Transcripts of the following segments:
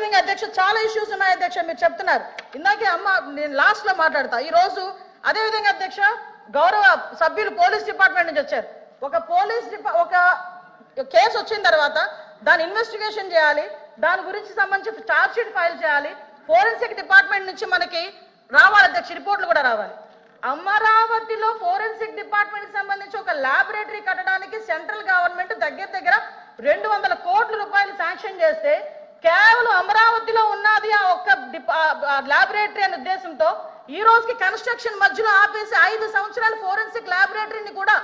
అదేవిధంగా అధ్యక్ష చాలా ఇష్యూస్ ఉన్నాయి అధ్యక్ష, మీరు చెప్తున్నారు ఇందాకే అమ్మ, నేను లాస్ట్ లో మాట్లాడతా ఈ రోజు. అదేవిధంగా అధ్యక్ష గౌరవ సభ్యులు పోలీస్ డిపార్ట్మెంట్ నుంచి వచ్చారు. ఒక కేసు వచ్చిన తర్వాత దాని ఇన్వెస్టిగేషన్ చేయాలి, దాని గురించి సంబంధించి ఛార్జ్ షీట్ ఫైల్ చేయాలి, ఫోరెన్సిక్ డిపార్ట్మెంట్ నుంచి మనకి రావాలి అధ్యక్ష, రిపోర్ట్లు కూడా రావాలి. అమరావతిలో ఫోరెన్సిక్ డిపార్ట్మెంట్ సంబంధించి ఒక ల్యాబొరేటరీ కట్టడానికి సెంట్రల్ గవర్నమెంట్ దగ్గర 200 కోట్ల రూపాయలు శాంక్షన్ చేస్తే కేవలం అమరావతిలో ఉన్నది ఆ ఒక్క ల్యాబొరేటరీ అనే ఉద్దేశంతో ఈ రోజుకి కన్స్ట్రక్షన్ మధ్యలో ఆపేసి 5 సంవత్సరాల ఫోరెన్సిక్ ల్యాబొరేటరీని కూడా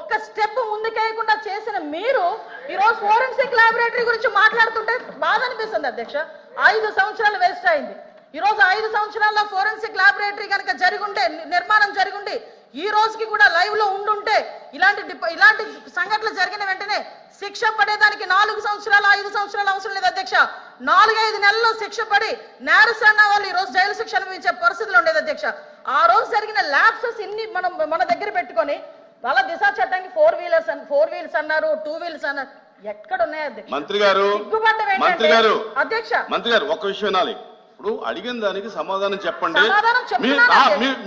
ఒక్క స్టెప్ ముందుకేయకుండా చేసిన మీరు ఈ రోజు ఫోరెన్సిక్ ల్యాబొరేటరీ గురించి మాట్లాడుతుంటే బాధ అనిపిస్తుంది అధ్యక్ష. 5 సంవత్సరాలు వేస్ట్ అయింది. ఈ రోజు 5 సంవత్సరాల్లో ఫోరెన్సిక్ ల్యాబొరేటరీ కనుక జరిగుంటే, నిర్మాణం జరిగుండి ఈ రోజుకి కూడా లైవ్ లో ఉండుంటే ఇలాంటి సంఘటనలు జరిగిన వెంటనే శిక్ష పడేదానికి 4 సంవత్సరాలు 5 సంవత్సరాలు అవసరం లేదు అధ్యక్ష. 4-5 నెలల్లో శిక్ష పడి నేరస్తున్న వాళ్ళు ఈ రోజు జైలు శిక్ష అనుభవించే పరిస్థితులు ఉండేది అధ్యక్ష. ఆ రోజు జరిగిన ల్యాప్సెస్ ఇన్ని మన దగ్గర పెట్టుకొని వాళ్ళ దిశా చట్టానికి 4 వీలర్స్ అన్నారు, 2 వీలర్స్ అన్నారు, ఎక్కడ ఉన్నాయి అధ్యక్ష? మంత్రి గారు అధ్యక్ష ఒక్క విషయం వినాలి. ఇప్పుడు అడిగిన దానికి సమాధానం చెప్పండి.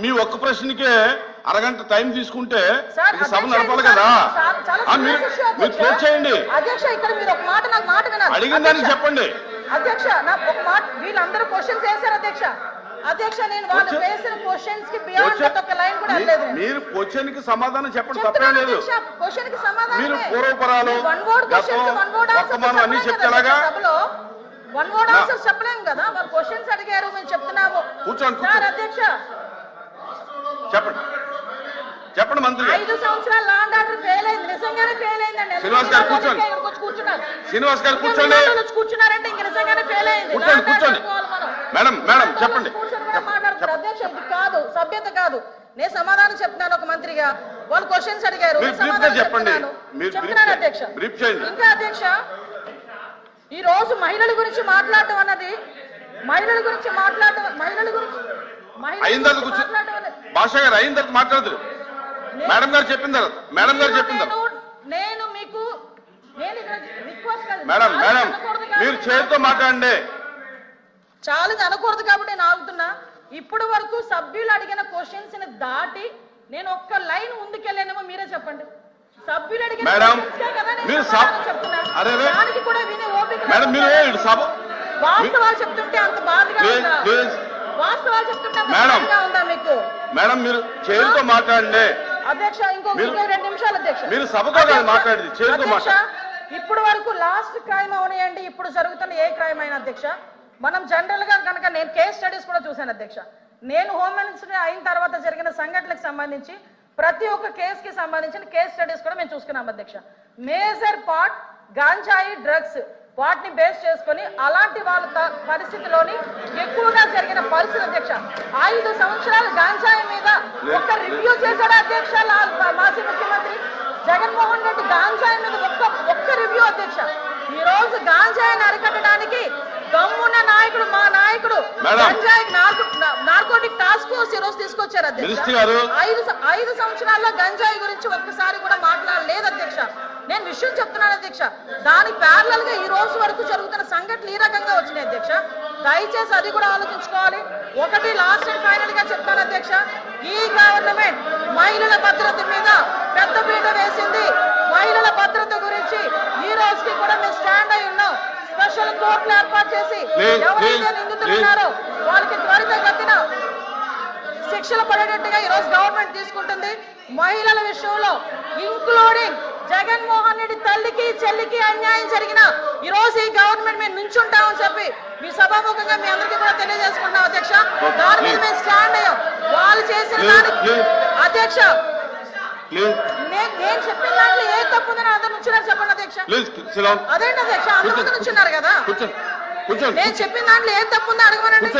మీ ఒక్క ప్రశ్నకే అరగంట టైం తీసుకుంటే సభ నడపాలి కదా. మీరు క్లోజ్ చేయండి. అధ్యక్ష ఇక్కడ మీరు ఒక మాట, నాకు మాట వినాలి. అడిగిన దానికి చెప్పండి అధ్యక్ష. నాకు ఒక మాట, వీళ్ళందరూ క్వశ్చన్స్ వేశారు అధ్యక్ష. అధ్యక్ష నేను వాళ్ళు వేసిన క్వశ్చన్స్ కి బియాండ్ ఒక లైన్ కూడా లేదు. మీరు క్వశ్చన్ కి సమాధానం చెప్పండి, తప్పేం లేదు. క్వశ్చన్ కి సమాధానం మీరు పూర్వపరాలు వర్తమానం అన్ని చెప్తేలాగా వన్ వర్డ్ ఆన్సర్ చెప్పలేము కదా. వాళ్ళు క్వశ్చన్స్ అడిగారు, మేము చెప్తున్నాము. కూర్చోండి సార్ అధ్యక్ష చెప్పండి మంత్రి. 5 సంవత్సరాలు లా అండ్ ఆర్డర్ ఫెయిల్ అయింది, నిజంగానే ఫెయిల్ అయిందండి. శ్రీనివాస్ గారు కూర్చోండి. శ్రీనివాస్ గారు కూర్చోండి. కూర్చున్నారంటే ఇంక నిజంగానే ఫెయిల్ అయింది. కూర్చోండి. మేడం చెప్పండి. అధ్యక్ష ఇది కాదు, సభ్యత కాదు. నేను సమాధానం చెప్తున్నాను ఒక మంత్రిగా. వాళ్ళు క్వశ్చన్స్ అడిగారు, చెప్పండి. చెప్తున్నాను అధ్యక్ష. ఇంకా అధ్యక్ష ఈ రోజు మహిళల గురించి మాట్లాడటం అన్నది, మహిళల గురించి భాష గారు అయిన తర్వాత మాట్లాడదు. మేడం గారు చెప్పిన తర్వాత నేను మీకు రిక్వెస్ట్ మేడం మీరు చేతితో మాట్లాడండి. చాలా అనకూడదు కాబట్టి నేను ఆగుతున్నా. ఇప్పటి వరకు సభ్యులు అడిగిన క్వశ్చన్స్ ని దాటి నేను ఒక్క లైన్ ముందుకెళ్ళానేమో మీరే చెప్పండి. సభ్యులు అడిగిన దానికి కూడా వినే ఓపిక వాస్తవాలు చెప్తుంటే అంత బాధగా ఉందా? వాస్తవాలు చెప్తుంటే ఉందా మీకు? మేడం మీరు చేతితో మాట్లాడండి అధ్యక్ష. ఇంకో 2 నిమిషాలు అధ్యక్ష. మీరు సభతో మాట్లాడింది చేతితో మాట్లాడండి. ఇప్పుడు వరకు లాస్ట్ క్రైమ్ అవనియండి, ఇప్పుడు జరుగుతున్న ఏ క్రైమ్ అయినా అధ్యక్ష, మనం జనరల్ గా కనుక నేను కేస్ స్టడీస్ కూడా చూశాను అధ్యక్ష. నేను హోమ్ మినిస్టర్ అయిన తర్వాత జరిగిన సంఘటనలకు సంబంధించి ప్రతి ఒక్క కేసుకి సంబంధించిన కేస్ స్టడీస్ కూడా మేము చూసుకున్నాం అధ్యక్ష. మేజర్ పార్ట్ గాంజాయి డ్రగ్స్ వాటిని బేస్ చేసుకుని అలాంటి వాళ్ళ పరిస్థితిలోని ఎక్కువగా జరిగిన పరిస్థితి అధ్యక్ష. 5 సంవత్సరాలు గాంజాయి మీద ఒక రివ్యూ చేశాడు అధ్యక్ష మాజీ ముఖ్యమంత్రి జగన్మోహన్ రెడ్డి. గాంజాయి మీద ఒక్క రివ్యూ అధ్యక్ష. ఈ రోజు గాంజాయిని అరికట్టడానికి దమ్మున్న నాయకుడు, మా నాయకుడు గంజాయి నార్కోటిక్ టాస్క్ ఫోర్స్ ఈ రోజు తీసుకొచ్చారు అధ్యక్ష. 5 సంవత్సరాల్లో గంజాయి గురించి ఒక్కసారి కూడా మాట్లాడలేదు అధ్యక్ష. నేను విషయం చెప్తున్నాను అధ్యక్ష. దాని ప్యారలల్ గా ఈ రోజు వరకు జరుగుతున్న సంఘటనలు ఈ రకంగా వచ్చినాయి అధ్యక్ష. దయచేసి అది కూడా ఆలోచించుకోవాలి. ఒకటి లాస్ట్ అండ్ ఫైనల్ గా చెప్తాను అధ్యక్ష, ఈ గవర్నమెంట్ మహిళల భద్రత మీద పెద్ద పీట వేసింది. మహిళల భద్రత గురించి ఈ రోజుకి కూడా మేము స్టాండ్ అయి ఉన్నాం. స్పెషల్ కోర్టులు ఏర్పాటు చేసి ఎవరైతే నిందితులు ఉన్నారో వాళ్ళకి త్వరితగతిన శిక్షలు పడేటట్టుగా ఈ రోజు గవర్నమెంట్ తీసుకుంటుంది. మహిళల విషయంలో ఇంక్లూడింగ్ జగన్మోహన్ రెడ్డి తల్లికి చెల్లికి అన్యాయం జరిగిన ఈ రోజు ఈ గవర్నమెంట్ మేము నుంచుంటామని చెప్పి మీ సభాముఖంగా మీ అందరికీ కూడా తెలియజేసుకుంటున్నాం అధ్యక్ష. దాని మీద మేము స్టాండ్ అయ్యాం. వాళ్ళు చేసిన దానికి అధ్యక్ష నేను చెప్పిన దాంట్లో ఏ తప్పు ఉందని అందరు నుంచున్నారు చెప్పండి అధ్యక్ష. అదేంటి అధ్యక్ష, అందరూ నుంచున్నారు కదా. నేను చెప్పిన దాంట్లో ఏ తప్పు ఉందో అడగమనండి.